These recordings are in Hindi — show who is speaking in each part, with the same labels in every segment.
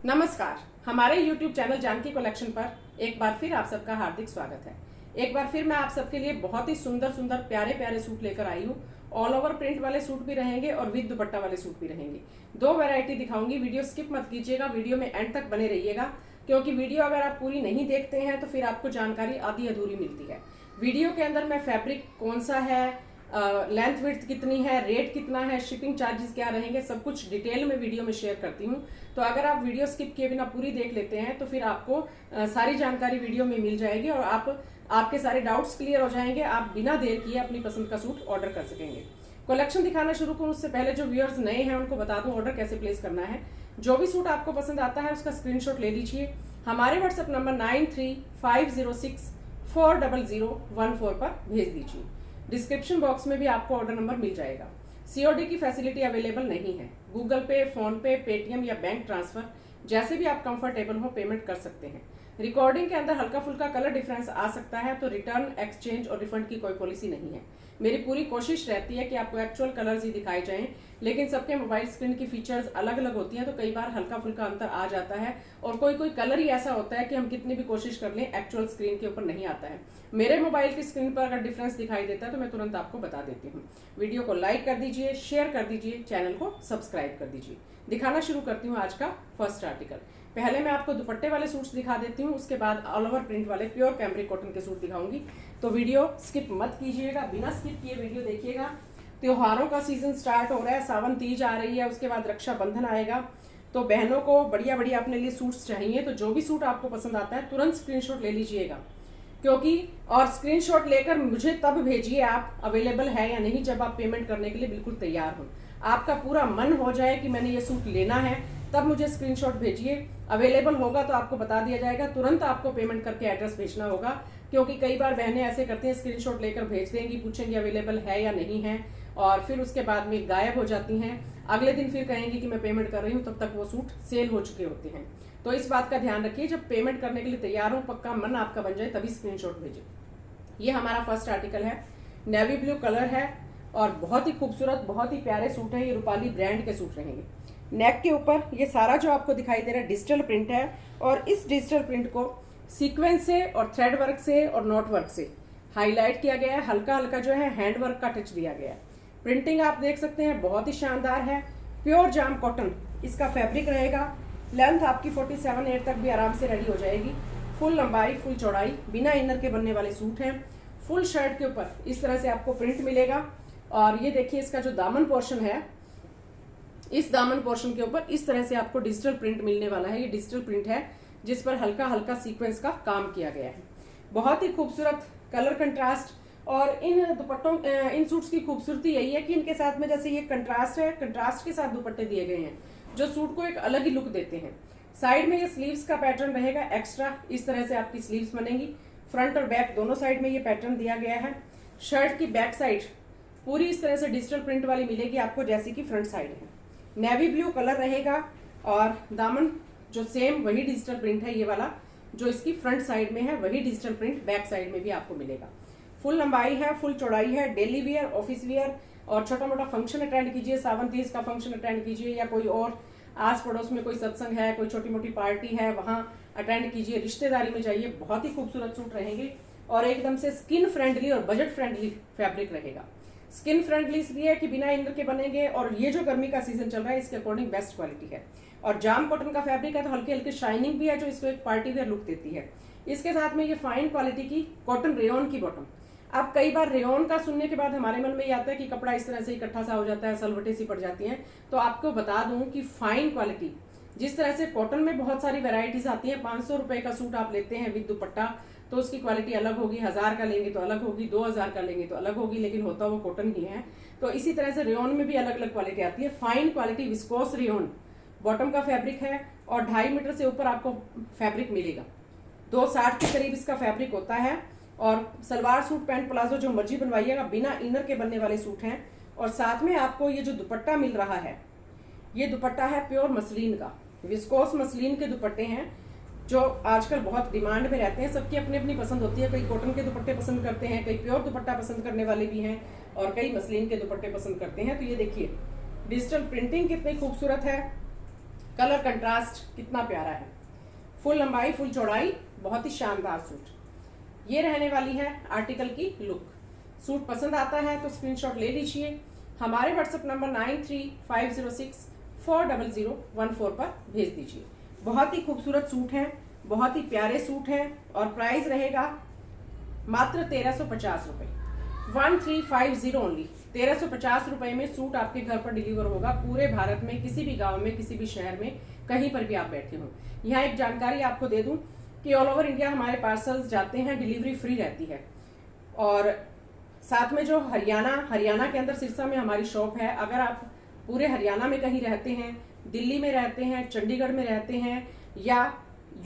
Speaker 1: नमस्कार। हमारे YouTube चैनल जानकी कलेक्शन पर एक बार फिर आप सबका हार्दिक स्वागत है। एक बार फिर मैं आप सबके लिए बहुत ही सुंदर सुंदर प्यारे प्यारे सूट लेकर आई हूँ। ऑल ओवर प्रिंट वाले सूट भी रहेंगे और विद दुपट्टा वाले सूट भी रहेंगे। दो वैरायटी दिखाऊंगी, वीडियो स्किप मत कीजिएगा, वीडियो में एंड तक बने रहिएगा, क्योंकि वीडियो अगर आप पूरी नहीं देखते हैं तो फिर आपको जानकारी आधी अधूरी मिलती है। वीडियो के अंदर मैं फैब्रिक कौन सा है, लेंथ विड्थ कितनी है, रेट कितना है, शिपिंग चार्जेस क्या रहेंगे, सब कुछ डिटेल में वीडियो में शेयर करती हूँ। तो अगर आप वीडियो स्किप किए बिना पूरी देख लेते हैं तो फिर आपको सारी जानकारी वीडियो में मिल जाएगी और आपके सारे डाउट्स क्लियर हो जाएंगे। आप बिना देर किए अपनी पसंद का सूट ऑर्डर कर सकेंगे। कलेक्शन दिखाना शुरू करूँ उससे पहले जो व्यूअर्स नए हैं उनको बता दूं ऑर्डर कैसे प्लेस करना है। जो भी सूट आपको पसंद आता है उसका स्क्रीनशॉट ले लीजिए, हमारे व्हाट्सएप नंबर 9350640014 पर भेज दीजिए। डिस्क्रिप्शन बॉक्स में भी आपको ऑर्डर नंबर मिल जाएगा। सीओडी की फैसिलिटी अवेलेबल नहीं है। गूगल पे, फोन पे, पेटीएम या बैंक ट्रांसफर जैसे भी आप कंफर्टेबल हो पेमेंट कर सकते हैं। रिकॉर्डिंग के अंदर हल्का फुल्का कलर डिफरेंस आ सकता है, तो रिटर्न, एक्सचेंज और रिफंड की कोई पॉलिसी नहीं है। मेरी पूरी कोशिश रहती है कि आपको एक्चुअल कलर्स ही दिखाए जाएं, लेकिन सबके मोबाइल स्क्रीन की फीचर्स अलग अलग होती हैं, तो कई बार हल्का फुल्का अंतर आ जाता है और कोई कोई कलर ही ऐसा होता है कि हम कितनी भी कोशिश कर लें एक्चुअल स्क्रीन के ऊपर नहीं आता है। मेरे मोबाइल की स्क्रीन पर अगर डिफरेंस दिखाई देता है तो मैं तुरंत आपको बता देती हूँ। वीडियो को लाइक कर दीजिए, शेयर कर दीजिए, चैनल को सब्सक्राइब कर दीजिए। दिखाना शुरू करती हूँ आज का फर्स्ट आर्टिकल। पहले मैं आपको दुपट्टे वाले सूट्स दिखा देती हूँ, उसके बाद ऑल ओवर प्रिंट वाले प्योर कैमरिक कॉटन के सूट दिखाऊंगी। तो वीडियो स्किप मत कीजिएगा, बिना स्किप किए वीडियो देखिएगा। त्योहारों का सीजन स्टार्ट हो रहा है, सावन तीज आ रही है, उसके बाद रक्षाबंधन आएगा, तो बहनों को बढ़िया बढ़िया अपने लिए सूट्स चाहिए। तो जो भी सूट आपको पसंद आता है तुरंत स्क्रीनशॉट ले लीजिएगा, क्योंकि और स्क्रीनशॉट लेकर मुझे तब भेजिए आप अवेलेबल है या नहीं, जब आप पेमेंट करने के लिए बिल्कुल तैयार हो। आपका पूरा मन हो जाए कि मैंने ये सूट लेना है, तब मुझे स्क्रीनशॉट भेजिए। अवेलेबल होगा तो आपको बता दिया जाएगा, तुरंत आपको पेमेंट करके एड्रेस भेजना होगा, क्योंकि कई बार बहनें ऐसे करती हैं, स्क्रीनशॉट लेकर भेज देंगी, पूछेंगी अवेलेबल है या नहीं है, और फिर उसके बाद में गायब हो जाती हैं। अगले दिन फिर कहेंगी कि मैं पेमेंट कर रही हूँ, तब तक वो सूट सेल हो चुके होते हैं। तो इस बात का ध्यान रखिए, जब पेमेंट करने के लिए तैयार हो, पक्का मन आपका बन जाए, तभी स्क्रीनशॉट भेजिए। ये हमारा फर्स्ट आर्टिकल है, नेवी ब्लू कलर है और बहुत ही खूबसूरत, बहुत ही प्यारे सूट है। ये रूपाली ब्रांड के सूट रहेंगे। नेक के ऊपर ये सारा जो आपको दिखाई दे रहा है डिजिटल प्रिंट है, और इस डिजिटल प्रिंट को सीक्वेंस से और थ्रेड वर्क से और नॉट वर्क से हाईलाइट किया गया है। हल्का हल्का जो है हैंड वर्क का टच दिया गया है। प्रिंटिंग आप देख सकते हैं, बहुत ही शानदार है। प्योर जाम कॉटन इसका फैब्रिक रहेगा। लेंथ आपकी 47-8 तक भी आराम से रेडी हो जाएगी। फुल लंबाई, फुल चौड़ाई, बिना इनर के बनने वाले सूट हैं। फुल शर्ट के ऊपर इस तरह से आपको प्रिंट मिलेगा। और ये देखिए, इसका जो दामन पोर्शन है, इस दामन पोर्शन के ऊपर इस तरह से आपको डिजिटल प्रिंट मिलने वाला है। ये डिजिटल प्रिंट है जिस पर हल्का हल्का सीक्वेंस का काम किया गया है। बहुत ही खूबसूरत कलर कंट्रास्ट। और इन दुपट्टों, इन सूट्स की खूबसूरती यही है कि इनके साथ में जैसे ये कंट्रास्ट है, कंट्रास्ट के साथ दुपट्टे दिए गए हैं जो सूट को एक अलग ही लुक देते हैं। साइड में ये स्लीव्स का पैटर्न रहेगा एक्स्ट्रा, इस तरह से आपकी स्लीव्स बनेंगी। फ्रंट और बैक दोनों साइड में ये पैटर्न दिया गया है। शर्ट की बैक साइड पूरी इस तरह से डिजिटल प्रिंट वाली मिलेगी आपको, जैसी कि फ्रंट साइड है। नेवी ब्लू कलर रहेगा और दामन जो सेम वही डिजिटल प्रिंट है, ये वाला जो इसकी फ्रंट साइड में है वही डिजिटल प्रिंट बैक साइड में भी आपको मिलेगा। फुल लंबाई है, फुल चौड़ाई है। डेली वियर, ऑफिस वियर और छोटा मोटा फंक्शन अटेंड कीजिए, सावन तीज का फंक्शन अटेंड कीजिए, या कोई और आस पड़ोस में कोई सत्संग है, कोई छोटी मोटी पार्टी है, वहां अटेंड कीजिए, रिश्तेदारी में जाइए। बहुत ही खूबसूरत सूट रहेंगे और एकदम से स्किन फ्रेंडली और बजट फ्रेंडली फैब्रिक रहेगा। स्किन फ्रेंडली इसलिए है कि बिना इनर के बनेंगे, और ये जो गर्मी का सीजन चल रहा है इसके अकॉर्डिंग बेस्ट क्वालिटी है। और जाम कॉटन का फैब्रिक है तो हल्के हल्के शाइनिंग भी है, जो इसको एक पार्टी वेयर लुक देती है। इसके साथ में ये फाइन क्वालिटी की कॉटन रेयन की बॉटम। अब कई बार रेयन का सुनने के बाद हमारे मन में ये आता है कि कपड़ा इस तरह से इकट्ठा सा हो जाता है, सलवटें सी पड़ जाती हैं। तो आपको बता दूं कि फाइन क्वालिटी, जिस तरह से कॉटन में बहुत सारी वेराइटीज आती हैं, 500 रुपए का सूट आप लेते हैं विद दुपट्टा तो उसकी क्वालिटी अलग होगी, 1000 का लेंगे तो अलग होगी, 2000 का लेंगे तो अलग होगी, लेकिन होता वो कॉटन ही है। तो इसी तरह से रेयन में भी अलग अलग क्वालिटी आती है। Fine quality viscose rayon bottom का फैब्रिक है और 2.5 मीटर से ऊपर आपको फैब्रिक मिलेगा। 260 के करीब इसका फैब्रिक होता है। और सलवार सूट, पैंट, प्लाजो जो मर्जी बनवाइएगा, बिना इनर के बनने वाले सूट हैं। और साथ में आपको ये जो दुपट्टा मिल रहा है, ये दुपट्टा है प्योर मसलिन का, विस्कोस मसलिन के दुपट्टे हैं जो आजकल बहुत डिमांड में रहते हैं। सबकी अपनी अपनी पसंद होती है, कई कॉटन के दुपट्टे पसंद करते हैं, कई प्योर दुपट्टा पसंद करने वाले भी हैं, और कई मसलिन के दुपट्टे पसंद करते हैं। तो ये देखिए डिजिटल प्रिंटिंग कितनी खूबसूरत है। कलर कंट्रास्ट कितना प्यारा है, फुल लंबाई फुल चौड़ाई, बहुत ही शानदार सूट। ये रहने वाली है आर्टिकल की लुक। सूट पसंद आता है तो स्क्रीनशॉट ले लीजिए, हमारे व्हाट्सएप नंबर 9350640014 पर भेज दीजिए। बहुत ही खूबसूरत सूट है, बहुत ही प्यारे सूट है और प्राइस रहेगा मात्र 1350 रुपये। 1350 ओनली। 1350 रुपये में सूट आपके घर पर डिलीवर होगा पूरे भारत में, किसी भी गांव में, किसी भी शहर में, कहीं पर भी आप बैठे हो। यहाँ एक जानकारी आपको दे दूं कि ऑल ओवर इंडिया हमारे पार्सल्स जाते हैं, डिलीवरी फ्री रहती है। और साथ में जो हरियाणा के अंदर सिरसा में हमारी शॉप है, अगर आप पूरे हरियाणा में कहीं रहते हैं, दिल्ली में रहते हैं, चंडीगढ़ में रहते हैं, या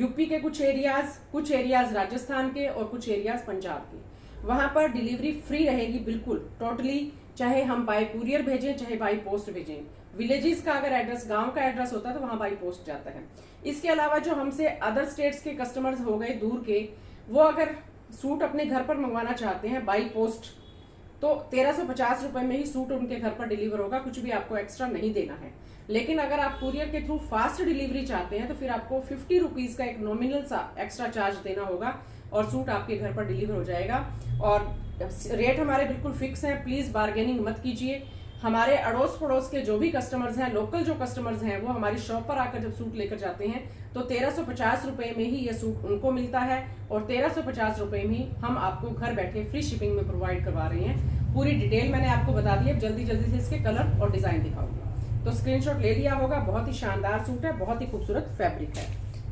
Speaker 1: यूपी के कुछ एरियाज राजस्थान के और कुछ एरियाज पंजाब के, वहां पर डिलीवरी फ्री रहेगी बिल्कुल टोटली। चाहे हम बाय कुरियर भेजें, चाहे बाय पोस्ट भेजें। विलेजेस का अगर एड्रेस, गांव का एड्रेस होता है तो वहां बाय पोस्ट जाता है। इसके अलावा जो हमसे अदर स्टेट्स के कस्टमर्स हो गए दूर के, वो अगर सूट अपने घर पर मंगवाना चाहते हैं बाय पोस्ट, तो 1350 रुपए में ही सूट उनके घर पर डिलीवर होगा, कुछ भी आपको एक्स्ट्रा नहीं देना है। लेकिन अगर आप कुरियर के थ्रू फास्ट डिलीवरी चाहते हैं तो फिर आपको 50 रुपीज का एक नॉमिनल सा एक्स्ट्रा चार्ज देना होगा और सूट आपके घर पर डिलीवर हो जाएगा। और रेट हमारे बिल्कुल फिक्स हैं, प्लीज बार्गेनिंग मत कीजिए। हमारे अड़ोस पड़ोस के जो भी कस्टमर्स हैं, लोकल जो कस्टमर्स हैं, वो हमारी शॉप पर आकर जब सूट लेकर जाते हैं तो 1350 रुपए में ही ये सूट उनको मिलता है और 1350 रुपए में ही हम आपको घर बैठे फ्री शिपिंग में प्रोवाइड करवा रहे हैं। पूरी डिटेल मैंने आपको बता दी है, जल्दी जल्दी से इसके कलर और डिजाइन दिखाऊंगी, तो स्क्रीनशॉट ले लिया होगा। बहुत ही शानदार सूट है, बहुत ही खूबसूरत फैब्रिक है।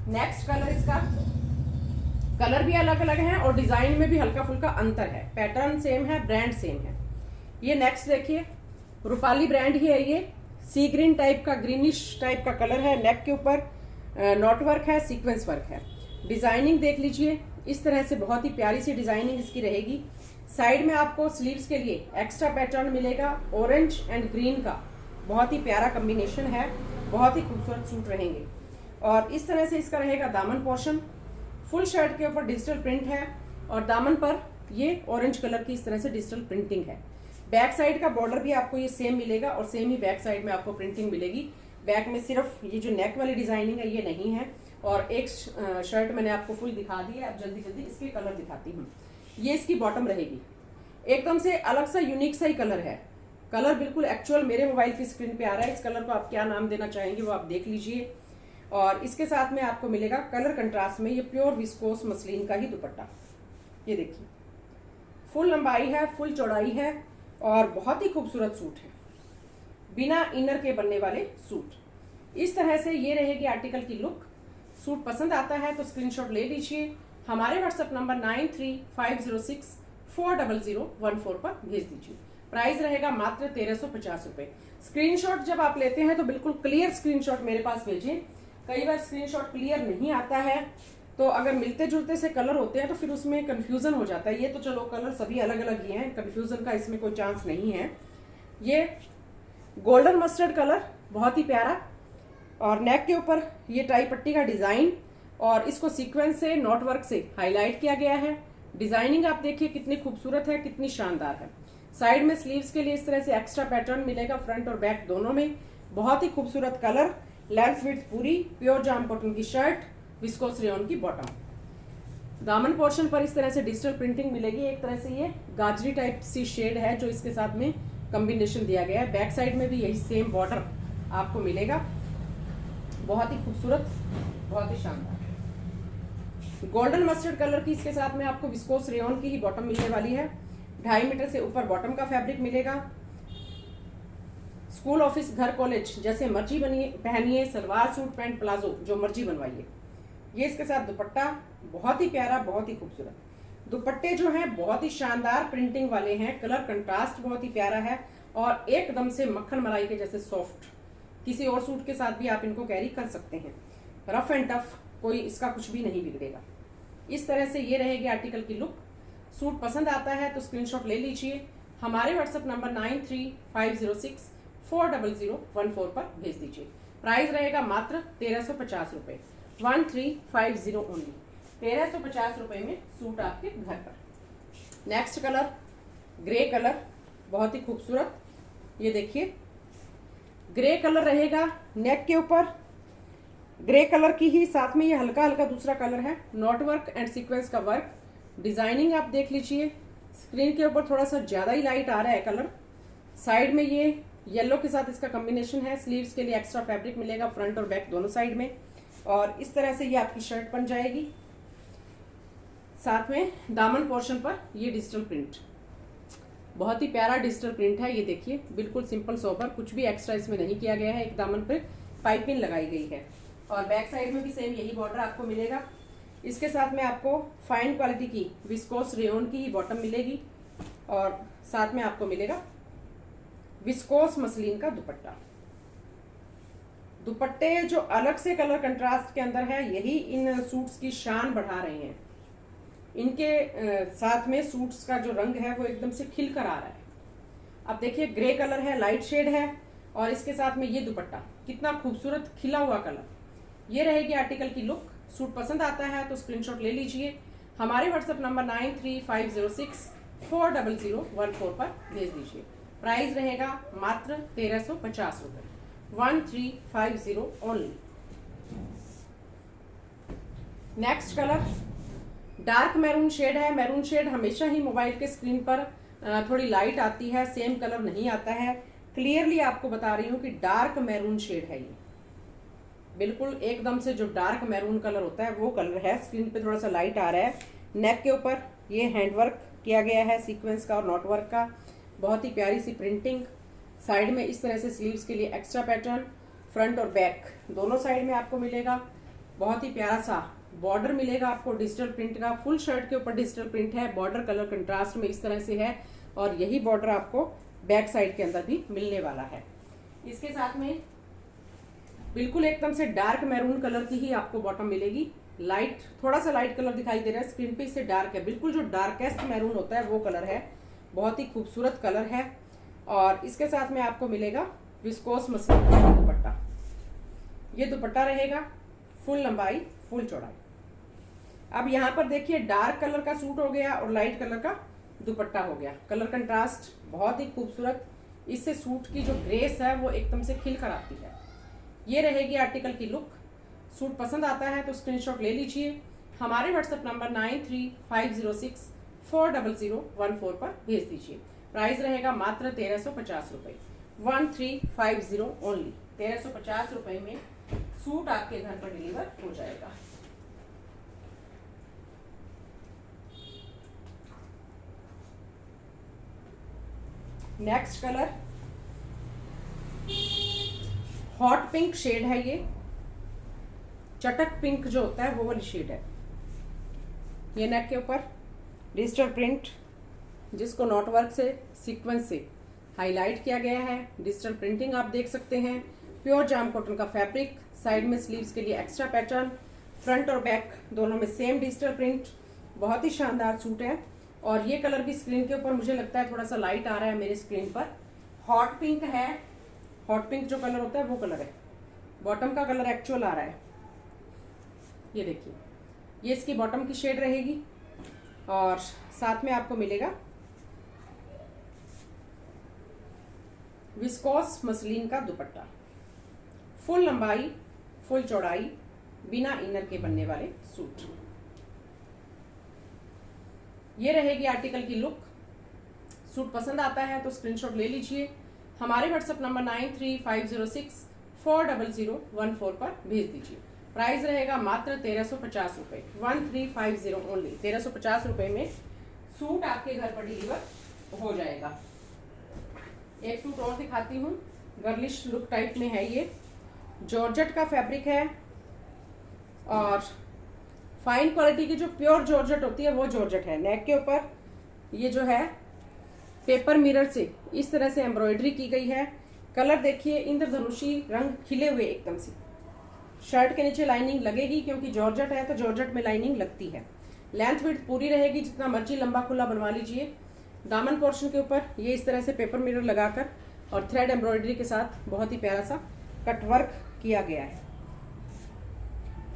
Speaker 1: नेक्स्ट कलर, इसका कलर भी अलग अलग है और डिजाइन में भी हल्का फुल्का अंतर है, पैटर्न सेम है, ब्रांड सेम है। ये नेक्स्ट देखिए, रूपाली ब्रांड ही है ये। सी ग्रीन टाइप का, ग्रीनिश टाइप का कलर है। नेक के ऊपर नॉट वर्क है, सीक्वेंस वर्क है। डिजाइनिंग देख लीजिए, इस तरह से बहुत ही प्यारी सी डिजाइनिंग इसकी रहेगी। साइड में आपको स्लीव्स के लिए एक्स्ट्रा पैटर्न मिलेगा, ऑरेंज एंड ग्रीन का बहुत ही प्यारा कॉम्बिनेशन है, बहुत ही खूबसूरत सूट रहेंगे। और इस तरह से इसका रहेगा दामन पोर्शन। फुल शर्ट के ऊपर डिजिटल प्रिंट है और दामन पर ये ऑरेंज कलर की इस तरह से डिजिटल प्रिंटिंग है। बैक साइड का बॉर्डर भी आपको ये सेम मिलेगा और सेम ही बैक साइड में आपको प्रिंटिंग मिलेगी। बैक में सिर्फ ये जो नेक वाली डिजाइनिंग है ये नहीं है। और एक शर्ट मैंने आपको फुल दिखा दी है, अब जल्दी जल्दी इसके कलर दिखाती हूँ। ये इसकी बॉटम रहेगी, एकदम से अलग सा यूनिक सा ही कलर है। कलर बिल्कुल एक्चुअल मेरे मोबाइल की स्क्रीन पे आ रहा है। इस कलर को आप क्या नाम देना चाहेंगे वो आप देख लीजिए। और इसके साथ में आपको मिलेगा कलर कंट्रास्ट में ये प्योर विस्कोस मसलिन का ही दुपट्टा। ये देखिए, फुल लंबाई है, फुल चौड़ाई है और बहुत ही खूबसूरत सूट है, बिना इनर के बनने वाले सूट। इस तरह से ये रहेगी आर्टिकल की लुक। सूट पसंद आता है तो स्क्रीनशॉट ले लीजिए, हमारे व्हाट्सएप नंबर 9350640014 पर भेज दीजिए। प्राइस रहेगा मात्र 1350 रुपए। स्क्रीनशॉट जब आप लेते हैं तो बिल्कुल क्लियर स्क्रीनशॉट मेरे पास भेजें। कई बार स्क्रीनशॉट क्लियर नहीं आता है, तो अगर मिलते जुलते से कलर होते हैं तो फिर उसमें कंफ्यूजन हो जाता है। ये तो चलो कलर सभी अलग अलग ही हैं, कंफ्यूजन का इसमें कोई चांस नहीं है। ये गोल्डन मस्टर्ड कलर बहुत ही प्यारा, और नेक के ऊपर ये टाई पट्टी का डिजाइन और इसको सीक्वेंस से, नॉट वर्क से हाईलाइट किया गया है। डिजाइनिंग आप देखिए कितनी खूबसूरत है, कितनी शानदार है। साइड में स्लीव्स के लिए इस तरह से एक्स्ट्रा पैटर्न मिलेगा, फ्रंट और बैक दोनों में। बहुत ही खूबसूरत कलर, लेंथ विड्थ पूरी, प्योर जाम कॉटन की शर्ट, विस्कोस रेयन की बॉटम। दामन पोर्शन पर इस तरह से डिजिटल प्रिंटिंग मिलेगी। एक तरह से ये गाजरी टाइप सी शेड है जो इसके साथ में कॉम्बिनेशन दिया गया है। बैक साइड में भी यही सेम बॉर्डर आपको मिलेगा। बहुत ही खूबसूरत, बहुत ही शानदार। गोल्डन मस्टर्ड कलर की इसके साथ में आपको विस्कोस रेयन की ही बॉटम मिलने वाली है। 2.5 मीटर से ऊपर बॉटम का फैब्रिक मिलेगा। स्कूल, ऑफिस, घर, कॉलेज जैसे मर्जी बनिए पहनिए, सलवार सूट, पैंट, प्लाजो जो मर्जी बनवाइए। ये इसके साथ दुपट्टा बहुत ही प्यारा, बहुत ही खूबसूरत। दुपट्टे जो हैं बहुत ही शानदार प्रिंटिंग वाले हैं, कलर कंट्रास्ट बहुत ही प्यारा है और एकदम से मक्खन मलाई के जैसे सॉफ्ट। किसी और सूट के साथ भी आप इनको कैरी कर सकते हैं। रफ एंड टफ, कोई इसका कुछ भी नहीं बिगड़ेगा। इस तरह से ये रहेगी आर्टिकल की लुक। सूट पसंद आता है तो स्क्रीनशॉट ले लीजिए, हमारे व्हाट्सएप नंबर 9350640014 पर भेज दीजिए। प्राइस रहेगा मात्र 1350 रुपए। 1350 ओनली, 1350 रुपए में सूट आपके घर पर। नेक्स्ट कलर ग्रे कलर, बहुत ही खूबसूरत। ये देखिए, ग्रे कलर रहेगा। नेक के ऊपर ग्रे कलर की ही साथ में ये हल्का हल्का दूसरा कलर है। नॉट वर्क एंड सीक्वेंस का वर्क, डिजाइनिंग आप देख लीजिए। स्क्रीन के ऊपर थोड़ा सा ज्यादा ही लाइट आ रहा है कलर। साइड में ये येलो के साथ इसका कॉम्बिनेशन है। स्लीव्स के लिए एक्स्ट्रा फैब्रिक मिलेगा फ्रंट और बैक दोनों साइड में, और इस तरह से ये आपकी शर्ट बन जाएगी। साथ में दामन पोर्शन पर ये डिजिटल प्रिंट, बहुत ही प्यारा डिजिटल प्रिंट है। ये देखिए बिल्कुल सिंपल सोबर, कुछ भी एक्स्ट्रा इसमें नहीं किया गया है। एक दामन पे पाइपिंग लगाई गई है, और बैक साइड में भी सेम यही बॉर्डर आपको मिलेगा। इसके साथ में आपको फाइन क्वालिटी की विस्कोस रेयन की ही बॉटम मिलेगी, और साथ में आपको मिलेगा विस्कोस मसलिन का दुपट्टा। दुपट्टे जो अलग से कलर कंट्रास्ट के अंदर है, यही इन सूट्स की शान बढ़ा रहे हैं। इनके साथ में सूट्स का जो रंग है वो एकदम से खिल कर आ रहा है। अब देखिए ग्रे कलर है, लाइट शेड है, और इसके साथ में ये दुपट्टा कितना खूबसूरत खिला हुआ कलर। ये रहेगी आर्टिकल की लुक। सूट पसंद आता है तो स्क्रीनशॉट ले लीजिए, हमारे व्हाट्सएप नंबर 9350640014 पर भेज दीजिए। प्राइस रहेगा मात्र 1350 रुपए, 1350 only. Next colour dark maroon shade है। मैरून शेड हमेशा ही मोबाइल के स्क्रीन पर थोड़ी लाइट आती है, सेम कलर नहीं आता है। क्लियरली आपको बता रही हूँ कि डार्क मैरून शेड है ये, बिल्कुल एकदम से जो डार्क मैरून कलर होता है वो कलर है। स्क्रीन पे थोड़ा सा लाइट आ रहा है। नेक के ऊपर ये हैंडवर्क किया गया है सीक्वेंस का और नॉट वर्क का, बहुत ही प्यारी सी प्रिंटिंग। साइड में इस तरह से स्लीव्स के लिए एक्स्ट्रा पैटर्न, फ्रंट और बैक दोनों साइड में आपको मिलेगा। बहुत ही प्यारा सा बॉर्डर मिलेगा आपको डिजिटल प्रिंट का। फुल शर्ट के ऊपर डिजिटल प्रिंट है, बॉर्डर कलर कंट्रास्ट में इस तरह से है, और यही बॉर्डर आपको बैक साइड के अंदर भी मिलने वाला है। इसके साथ में बिल्कुल एकदम से डार्क मैरून कलर की ही आपको बॉटम मिलेगी। लाइट, थोड़ा सा लाइट कलर दिखाई दे रहा है स्क्रीन पे, इससे डार्क है। बिल्कुल जो डार्केस्ट मैरून होता है वो कलर है, बहुत ही खूबसूरत कलर है। और इसके साथ में आपको मिलेगा विस्कोस मसलिन का दुपट्टा। ये दुपट्टा रहेगा फुल लंबाई फुल चौड़ाई। अब यहाँ पर देखिए डार्क कलर का सूट हो गया और लाइट कलर का दुपट्टा हो गया। कलर कंट्रास्ट बहुत ही खूबसूरत, इससे सूट की जो ग्रेस है वो एकदम से खिल कर आती है। ये रहेगी आर्टिकल की लुक। सूट पसंद आता है तो स्क्रीनशॉट ले लीजिए, हमारे व्हाट्सएप नंबर 9350640014 पर भेज दीजिए। प्राइस रहेगा मात्र 1350 रुपए, 1350 ओनली। 1350 रुपए में सूट आपके घर पर डिलीवर हो जाएगा। Next colour hot pink shade है। ये चटक पिंक जो होता है वो वाली शेड है। ये नेक के ऊपर डिजिटल प्रिंट, जिसको नॉट वर्क से सीक्वेंस से हाईलाइट किया गया है। डिजिटल प्रिंटिंग आप देख सकते हैं। प्योर जाम कॉटन का फैब्रिक, साइड में स्लीव्स के लिए एक्स्ट्रा पैटर्न, फ्रंट और बैक दोनों में सेम डिजिटल प्रिंट। बहुत ही शानदार सूट है, और ये कलर भी स्क्रीन के ऊपर मुझे लगता है थोड़ा सा लाइट आ रहा है मेरे स्क्रीन पर। हॉट पिंक है, हॉट पिंक जो कलर होता है वो कलर है। बॉटम का कलर एक्चुअल आ रहा है, ये देखिए। ये इसकी बॉटम की शेड रहेगी, और साथ में आपको मिलेगा विस्कोस मसलिन का दुपट्टा। फुल लंबाई फुल चौड़ाई बिना इनर के बनने वाले सूट। ये रहेगी आर्टिकल की लुक। सूट पसंद आता है तो स्क्रीनशॉट ले लीजिए, हमारे व्हाट्सएप नंबर 9350640014 पर भेज दीजिए। प्राइस रहेगा मात्र 1350 रुपए, 1350 ओनली। 1350 रुपए में सूट आपके घर पर डिलीवर हो जाएगा। एक सूट और दिखाती हूँ, गर्लिश लुक टाइप में है। ये जॉर्जेट का फैब्रिक है, और फाइन क्वालिटी की जो प्योर जॉर्जेट होती है वो जॉर्जेट है। नेक के ऊपर ये जो है पेपर मिरर से इस तरह से एम्ब्रॉयडरी की गई है। कलर देखिए इंद्रधनुषी रंग खिले हुए एकदम से। शर्ट के नीचे लाइनिंग लगेगी, क्योंकि जॉर्जेट है तो जॉर्जेट में लाइनिंग लगती है। लेंथ विड्थ पूरी रहेगी, जितना मर्जी लंबा खुला बनवा लीजिए। दामन पोर्शन के ऊपर ये इस तरह से पेपर मिरर लगाकर और थ्रेड एम्ब्रॉयडरी के साथ बहुत ही प्यारा सा कट वर्क किया गया है।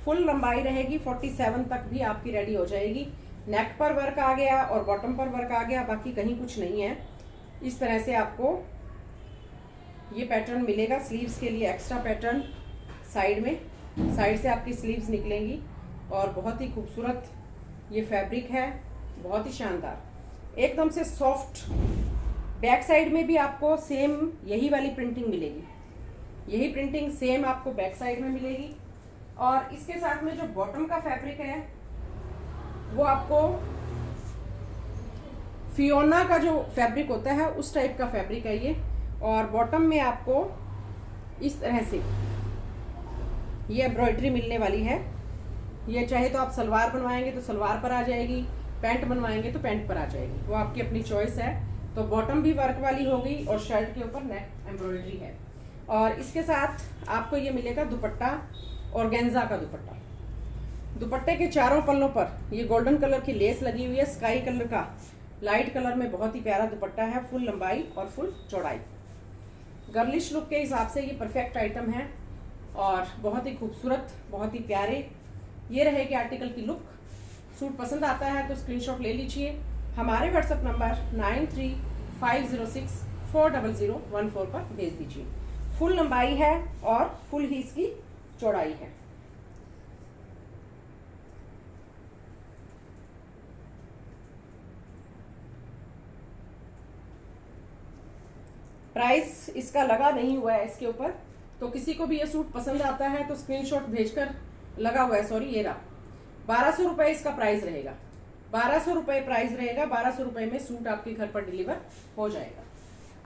Speaker 1: फुल लंबाई रहेगी, 47 तक भी आपकी रेडी हो जाएगी। नेक पर वर्क आ गया और बॉटम पर वर्क आ गया, बाकी कहीं कुछ नहीं है। इस तरह से आपको ये पैटर्न मिलेगा। स्लीव्स के लिए एक्स्ट्रा पैटर्न साइड में, साइड से आपकी स्लीव्स निकलेंगी और बहुत ही खूबसूरत ये फैब्रिक है, बहुत ही शानदार, एकदम से सॉफ्ट। बैक साइड में भी आपको सेम यही वाली प्रिंटिंग मिलेगी, यही प्रिंटिंग सेम आपको बैक साइड में मिलेगी। और इसके साथ में जो बॉटम का फैब्रिक है वो आपको फियोना का जो फैब्रिक होता है उस टाइप का फैब्रिक है ये। और बॉटम में आपको इस तरह से ये एम्ब्रॉयडरी मिलने वाली है। ये चाहे तो आप सलवार बनवाएंगे तो सलवार पर आ जाएगी, पैंट बनवाएंगे तो पैंट पर आ जाएगी, वो आपकी अपनी चॉइस है। तो बॉटम भी वर्क वाली होगी और शर्ट के ऊपर नेक एम्ब्रॉयडरी है। और इसके साथ आपको ये मिलेगा दुपट्टा, ऑर्गेन्जा का दुपट्टा। दुपट्टे के चारों पल्लों पर ये गोल्डन कलर की लेस लगी हुई है, स्काई कलर का लाइट कलर में बहुत ही प्यारा दुपट्टा है, फुल लंबाई और फुल चौड़ाई। गर्लिश लुक के हिसाब से ये परफेक्ट आइटम है और बहुत ही खूबसूरत, बहुत ही प्यारे ये रहेगी आर्टिकल की लुक। सूट पसंद आता है तो स्क्रीनशॉट ले लीजिए, हमारे व्हाट्सएप नंबर 9350640014 पर भेज दीजिए। फुल लंबाई है और फुल ही इसकी चौड़ाई है। प्राइस इसका लगा नहीं हुआ है इसके ऊपर, तो किसी को भी ये सूट पसंद आता है तो स्क्रीनशॉट भेजकर, लगा हुआ है सॉरी, ये रहा, 1200 रुपये इसका प्राइस रहेगा। 1200 रुपये प्राइस रहेगा, 1200 रुपये में सूट आपके घर पर डिलीवर हो जाएगा।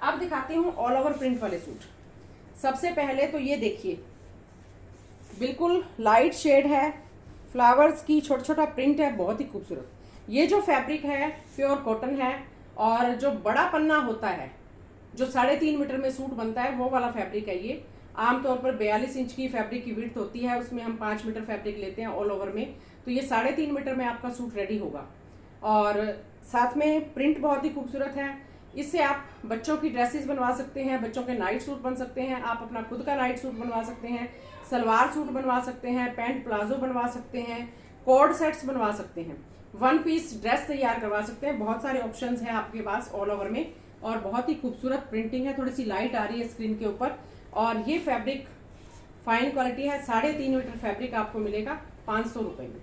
Speaker 1: अब दिखाती हूँ ऑल ओवर प्रिंट वाले सूट। सबसे पहले तो ये देखिए, बिल्कुल लाइट शेड है, फ्लावर्स की छोटा छोटा प्रिंट है, बहुत ही खूबसूरत। ये जो फैब्रिक है प्योर कॉटन है और जो बड़ा पन्ना होता है जो 3.5 मीटर में सूट बनता है वो वाला फैब्रिक है ये। आमतौर पर 42 इंच की फैब्रिक की विड्थ होती है, उसमें हम 5 मीटर फैब्रिक लेते हैं ऑल ओवर में, तो ये 3.5 मीटर में आपका सूट रेडी होगा। और साथ में प्रिंट बहुत ही खूबसूरत है। इससे आप बच्चों की ड्रेसेस बनवा सकते हैं, बच्चों के नाइट सूट बन सकते हैं, आप अपना खुद का नाइट सूट बनवा सकते हैं, सलवार सूट बनवा सकते हैं, पैंट प्लाजो बनवा सकते हैं, कोड सेट्स बनवा सकते हैं, वन पीस ड्रेस तैयार करवा सकते हैं। बहुत सारे ऑप्शंस हैं आपके पास ऑल ओवर में और बहुत ही खूबसूरत प्रिंटिंग है। थोड़ी सी लाइट आ रही है स्क्रीन के ऊपर और ये फैब्रिक फाइन क्वालिटी है। 3.5 मीटर फैब्रिक आपको मिलेगा 500 रुपये में।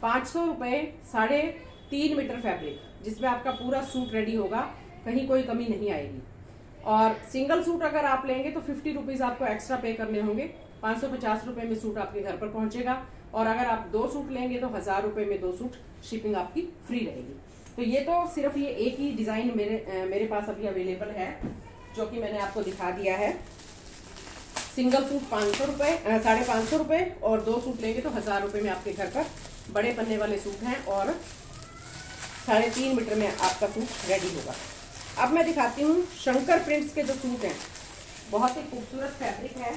Speaker 1: 500 रुपये 3.5 मीटर फैब्रिक, जिसमें आपका पूरा सूट रेडी होगा, कहीं कोई कमी नहीं आएगी। और सिंगल सूट अगर आप लेंगे तो 50 रुपीज़ आपको एक्स्ट्रा पे करने होंगे, 550 रुपये में सूट आपके घर पर पहुंचेगा। और अगर आप 2 सूट लेंगे तो 1000 रुपये में 2 सूट शिपिंग आपकी फ्री रहेगी। तो ये तो सिर्फ ये एक ही डिज़ाइन मेरे पास अभी अवेलेबल है जो कि मैंने आपको दिखा दिया है। सिंगल सूट 500 रुपये 550 रुपये और 2 सूट लेंगे तो 1000 रुपये में आपके घर पर बड़े पन्ने वाले सूट हैं और 3.5 मीटर में आपका सूट रेडी होगा। अब मैं दिखाती हूँ शंकर प्रिंट्स के जो सूट हैं, बहुत ही खूबसूरत फैब्रिक है।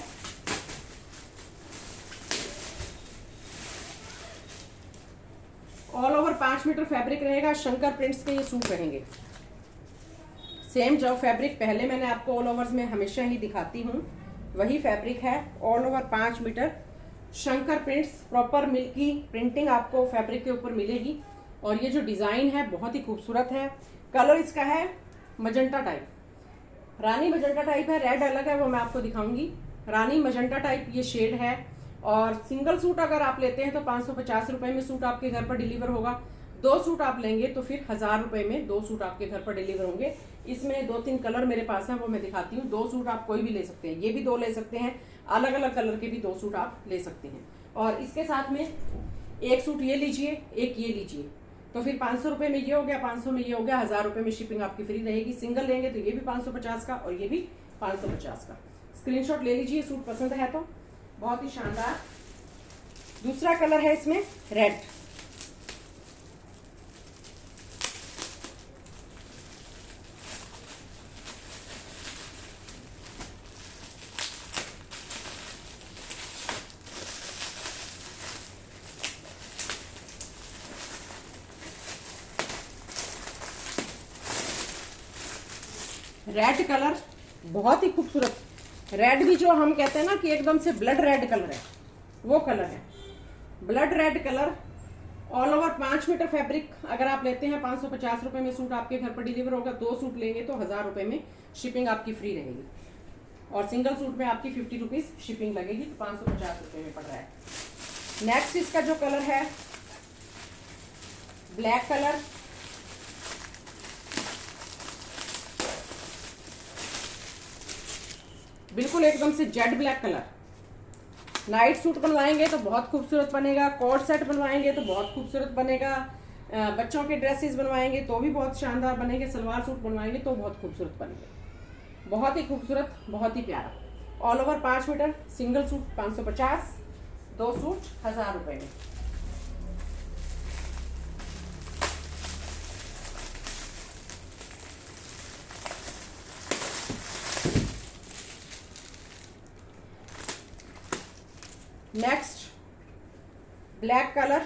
Speaker 1: ऑल ओवर 5 मीटर फैब्रिक रहेगा, शंकर प्रिंट्स के ये सूट रहेंगे। सेम जो फैब्रिक पहले मैंने आपको ऑल ओवर्स में हमेशा ही दिखाती हूँ वही फैब्रिक है। All over 5 metre Shankar prints, proper milky printing आपको फैब्रिक के ऊपर मिलेगी। और ये जो डिज़ाइन है बहुत ही खूबसूरत है। कलर इसका है मजेंटा टाइप, रानी मजेंटा टाइप है, रेड अलग है वो मैं आपको दिखाऊंगी। रानी मजेंटा टाइप ये शेड है। और सिंगल सूट अगर आप लेते हैं तो 550 रुपये में सूट आपके घर पर डिलीवर होगा। 2 सूट आप लेंगे तो फिर 1000 रुपये में 2 सूट आपके घर पर डिलीवर होंगे। इसमें 2-3 कलर मेरे पास हैं, वो मैं दिखाती हूँ। 2 सूट आप कोई भी ले सकते हैं, ये भी 2 ले सकते हैं, अलग अलग कलर के भी 2 सूट आप ले सकते हैं। और इसके साथ में एक सूट ये लीजिए, एक ये लीजिए, तो फिर 500 रुपये में ये हो गया, 500 में ये हो गया, 1000 रुपये में शिपिंग आपकी फ्री रहेगी। सिंगल लेंगे तो ये भी 550 का और ये भी 550 का। स्क्रीनशॉट ले लीजिए, सूट पसंद है तो। बहुत ही शानदार दूसरा कलर है इसमें रेड। रेड कलर बहुत ही खूबसूरत, रेड भी जो हम कहते हैं ना कि एकदम से ब्लड रेड कलर है, वो कलर है blood red colour. All over 5 metre fabric अगर आप लेते हैं 550 रुपये में सूट आपके घर पर डिलीवर होगा। 2 सूट लेंगे तो 1000 रुपये में शिपिंग आपकी फ्री रहेगी। और सिंगल सूट में आपकी 50 रुपीज़ शिपिंग लगेगी, तो 550 रुपये में पड़ रहा है। नेक्स्ट इसका जो कलर है ब्लैक कलर, बिल्कुल एकदम से Z black colour. Night suit बनवाएंगे तो बहुत खूबसूरत बनेगा, कोट सेट बनवाएंगे तो बहुत खूबसूरत बनेगा, बच्चों के ड्रेसेस बनवाएंगे तो भी बहुत शानदार बनेंगे, सलवार सूट बनवाएंगे तो बहुत खूबसूरत बनेंगे। बहुत ही खूबसूरत, बहुत ही प्यारा। All over 5 metre, single suit 550, 2 suit 1000 रुपये में। नेक्स्ट ब्लैक कलर,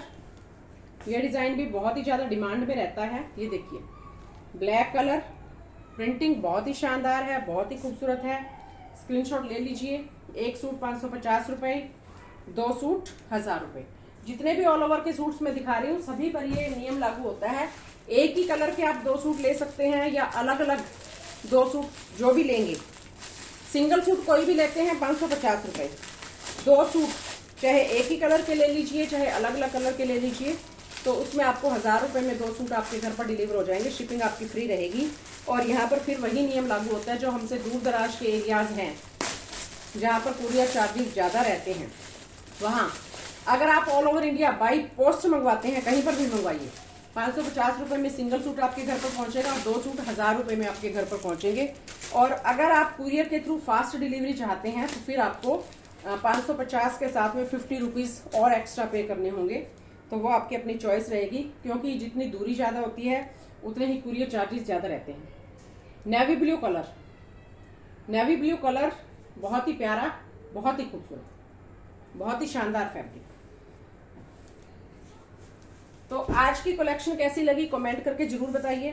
Speaker 1: ये डिज़ाइन भी बहुत ही ज़्यादा डिमांड में रहता है। ये देखिए ब्लैक कलर, प्रिंटिंग बहुत ही शानदार है, बहुत ही खूबसूरत है। स्क्रीनशॉट ले लीजिए। 1 सूट 550 रुपये, 2 सूट 1000 रुपये। जितने भी ऑल ओवर के सूट्स मैं दिखा रही हूँ सभी पर ये नियम लागू होता है। एक ही कलर के आप 2 सूट ले सकते हैं या अलग अलग 2 सूट जो भी लेंगे। सिंगल सूट कोई भी लेते हैं 550 रुपये, 2 सूट चाहे एक ही कलर के ले लीजिए चाहे अलग अलग कलर के ले लीजिए, तो उसमें आपको 1000 रुपये में 2 सूट आपके घर पर डिलीवर हो जाएंगे। शिपिंग आपकी फ्री रहेगी। और यहाँ पर फिर वही नियम लागू होता है जो हमसे दूर दराज के एरियाज हैं जहाँ पर कुरियर चार्जेस ज़्यादा रहते हैं, वहाँ अगर आप all over India by post मंगवाते हैं, कहीं पर भी मंगवाइए, 550 रुपये में सिंगल सूट आपके घर पर पहुँचेगा और 2 सूट 1000 रुपये में आपके घर पर पहुँचेंगे। और अगर आप कुरियर के थ्रू फास्ट डिलीवरी चाहते हैं तो फिर आपको 550 के साथ में 50 रुपीज़ और एक्स्ट्रा पे करने होंगे। तो वो आपकी अपनी चॉइस रहेगी, क्योंकि जितनी दूरी ज़्यादा होती है उतने ही कुरियर चार्जेस ज़्यादा रहते हैं। Navy blue colour, navy blue colour बहुत ही प्यारा, बहुत ही खूबसूरत, बहुत ही शानदार फैब्रिक। तो आज की कलेक्शन कैसी लगी कमेंट करके जरूर बताइए।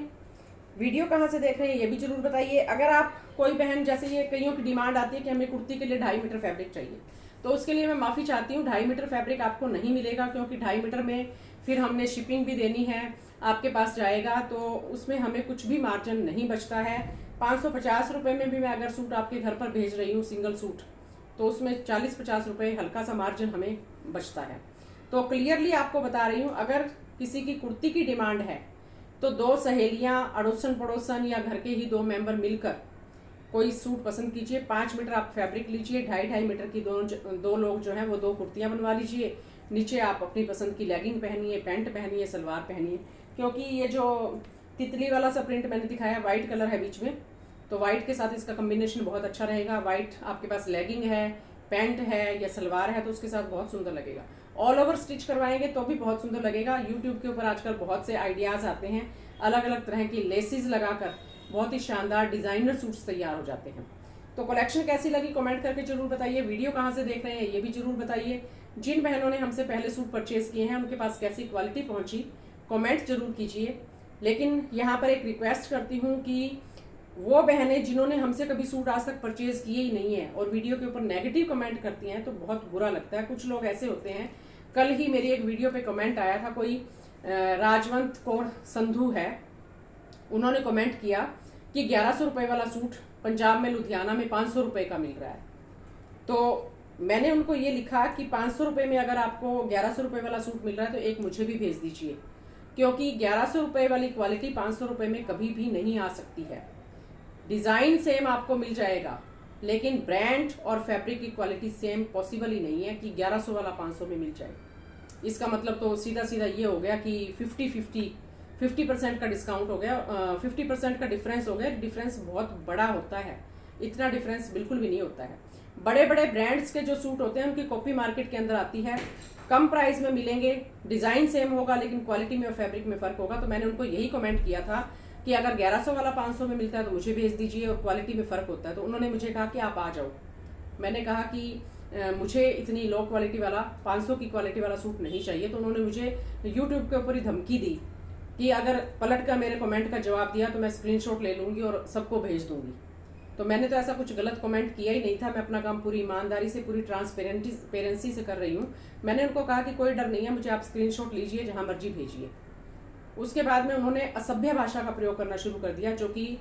Speaker 1: वीडियो कहाँ से देख रहे हैं ये भी जरूर बताइए। अगर आप कोई बहन, जैसे ये कईयों की डिमांड आती है कि हमें कुर्ती के लिए 2.5 मीटर फैब्रिक चाहिए, तो उसके लिए मैं माफ़ी चाहती हूँ, 2.5 मीटर फैब्रिक आपको नहीं मिलेगा, क्योंकि 2.5 मीटर में फिर हमने शिपिंग भी देनी है, आपके पास जाएगा तो उसमें हमें कुछ भी मार्जिन नहीं बचता है। 550 रुपये में भी मैं अगर सूट आपके घर पर भेज रही हूँ सिंगल सूट, तो उसमें 40-50 रुपये हल्का सा मार्जिन हमें बचता है। तो क्लियरली आपको बता रही हूँ, अगर किसी की कुर्ती की डिमांड है तो 2 सहेलियाँ, अड़ोसन पड़ोसन या घर के ही 2 मेंबर मिलकर कोई सूट पसंद कीजिए। 5 मीटर आप फैब्रिक लीजिए, 2.5 मीटर की दो लोग जो हैं वो 2 कुर्तियाँ बनवा लीजिए। नीचे आप अपनी पसंद की लेगिंग पहनिए, पैंट पहनिए, सलवार पहनिए। क्योंकि ये जो तितली वाला सा प्रिंट मैंने दिखाया, वाइट कलर है बीच में, तो वाइट के साथ इसका कम्बिनेशन बहुत अच्छा रहेगा। वाइट आपके पास लेगिंग है, पैंट है या सलवार है, तो उसके साथ बहुत सुंदर लगेगा। ऑल ओवर स्टिच करवाएंगे तो भी बहुत सुंदर लगेगा। यूट्यूब के ऊपर आजकल बहुत से आइडियाज़ आते हैं, अलग अलग तरह की लेसेस लगाकर बहुत ही शानदार डिज़ाइनर सूट्स तैयार हो जाते हैं। तो कलेक्शन कैसी लगी कमेंट करके जरूर बताइए। वीडियो कहाँ से देख रहे हैं ये भी जरूर बताइए। जिन बहनों ने हमसे पहले सूट परचेज किए हैं उनके पास कैसी क्वालिटी पहुंची कमेंट जरूर कीजिए। लेकिन यहाँ पर एक रिक्वेस्ट करती हूँ कि वो बहनें जिन्होंने हमसे कभी सूट आज तक परचेज किए ही नहीं है और वीडियो के ऊपर नेगेटिव कमेंट करती हैं, तो बहुत बुरा लगता है। कुछ लोग ऐसे होते हैं, कल ही मेरी एक वीडियो पे कमेंट आया था, कोई राजवंत कौर संधू है, उन्होंने कमेंट किया कि 1100 रुपये वाला सूट पंजाब में लुधियाना में 500 रुपये का मिल रहा है। तो मैंने उनको ये लिखा कि 500 रुपये में अगर आपको 1100 रुपये वाला सूट मिल रहा है तो एक मुझे भी भेज दीजिए, क्योंकि 1100 रुपये वाली क्वालिटी 500 रुपये में कभी भी नहीं आ सकती है। डिज़ाइन सेम आपको मिल जाएगा, लेकिन ब्रांड और फैब्रिक की क्वालिटी सेम पॉसिबल ही नहीं है कि 1100 वाला 500 में मिल जाए। इसका मतलब तो सीधा सीधा ये हो गया कि 50% का डिस्काउंट हो गया, 50% का डिफरेंस हो गया। डिफरेंस बहुत बड़ा होता है, इतना डिफरेंस बिल्कुल भी नहीं होता है। बड़े बड़े ब्रांड्स के जो सूट होते हैं उनकी कॉपी मार्केट के अंदर आती है, कम प्राइस में मिलेंगे, डिज़ाइन सेम होगा लेकिन क्वालिटी में और फैब्रिक में फ़र्क होगा। तो मैंने उनको यही कमेंट किया था कि अगर 1100 वाला 500 में मिलता है तो मुझे भेज दीजिए और क्वालिटी में फ़र्क होता है। तो उन्होंने मुझे कहा कि आप आ जाओ। मैंने कहा कि मुझे इतनी लो क्वालिटी वाला 500 की क्वालिटी वाला सूट नहीं चाहिए। तो उन्होंने मुझे यूट्यूब के ऊपर ही धमकी दी कि अगर पलट कर मेरे कमेंट का जवाब दिया तो मैं स्क्रीनशॉट ले लूँगी और सबको भेज दूँगी। तो मैंने तो ऐसा कुछ गलत कमेंट किया ही नहीं था। मैं अपना काम पूरी ईमानदारी से, पूरी ट्रांसपेरेंसी से कर रही हूँ। मैंने उनको कहा कि कोई डर नहीं है, मुझे आप स्क्रीनशॉट लीजिए, जहाँ मर्जी भेजिए। उसके बाद में उन्होंने असभ्य भाषा का प्रयोग करना शुरू कर दिया, जो कि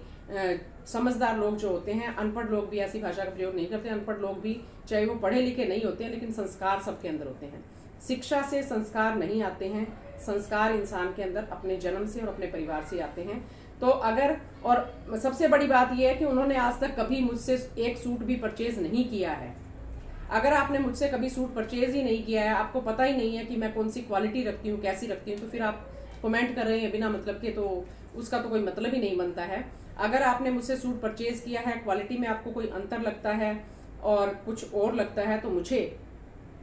Speaker 1: समझदार लोग जो होते हैं, अनपढ़ लोग भी ऐसी भाषा का प्रयोग नहीं करते। अनपढ़ लोग भी चाहे वो पढ़े लिखे नहीं होते हैं, लेकिन संस्कार सबके अंदर होते हैं। शिक्षा से संस्कार नहीं आते हैं, संस्कार इंसान के अंदर अपने जन्म से और अपने परिवार से आते हैं। तो अगर, और सबसे बड़ी बात यह है कि उन्होंने आज तक कभी मुझसे एक सूट भी परचेज नहीं किया है। अगर आपने मुझसे कभी सूट परचेज ही नहीं किया है, आपको पता ही नहीं है कि मैं कौन सी क्वालिटी रखती हूँ, कैसी रखती हूँ, तो फिर आप कमेंट कर रहे हैं बिना मतलब के, तो उसका तो कोई मतलब ही नहीं बनता है। अगर आपने मुझसे सूट परचेज किया है, क्वालिटी में आपको कोई अंतर लगता है और कुछ और लगता है, तो मुझे,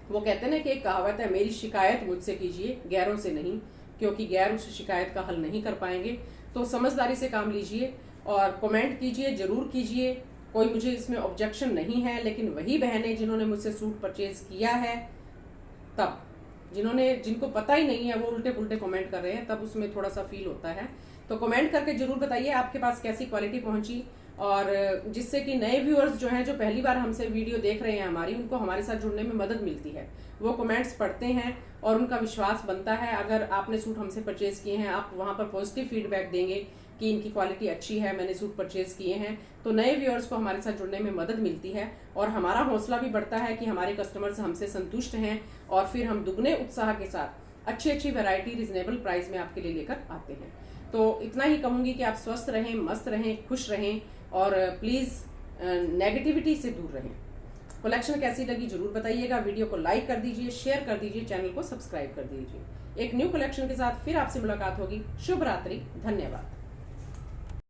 Speaker 1: वो कहते हैं ना कि एक कहावत है, मेरी शिकायत मुझसे कीजिए, गैरों से नहीं, क्योंकि गैर उस शिकायत का हल नहीं कर पाएंगे। तो समझदारी से काम लीजिए और कमेंट कीजिए, जरूर कीजिए, कोई मुझे इसमें ऑब्जेक्शन नहीं है। लेकिन वही बहनें जिन्होंने मुझसे सूट परचेज किया है, तब जिनको पता ही नहीं है वो उल्टे पुल्टे कमेंट कर रहे हैं, तब उसमें थोड़ा सा फील होता है। तो कमेंट करके जरूर बताइए आपके पास कैसी क्वालिटी पहुंची, और जिससे कि नए व्यूअर्स जो हैं, जो पहली बार हमसे वीडियो देख रहे हैं हमारी, उनको हमारे साथ जुड़ने में मदद मिलती है। वो कमेंट्स पढ़ते हैं और उनका विश्वास बनता है। अगर आपने सूट हमसे परचेज किए हैं, आप वहाँ पर पॉजिटिव फीडबैक देंगे कि इनकी क्वालिटी अच्छी है, मैंने सूट परचेज किए हैं, तो नए व्यूअर्स को हमारे साथ जुड़ने में मदद मिलती है और हमारा हौसला भी बढ़ता है कि हमारे कस्टमर्स हमसे संतुष्ट हैं, और फिर हम दुगने उत्साह के साथ अच्छी वैरायटी रिजनेबल प्राइस में आपके लिए लेकर आते हैं। तो इतना ही कहूँगी कि आप स्वस्थ रहें, मस्त रहें, खुश रहें, और प्लीज़ नेगेटिविटी से दूर रहें। कलेक्शन कैसी लगी जरूर बताइएगा, वीडियो को लाइक कर दीजिए, शेयर कर दीजिए, चैनल को सब्सक्राइब कर दीजिए। एक न्यू कलेक्शन के साथ फिर आपसे मुलाकात होगी। शुभ रात्रि, धन्यवाद।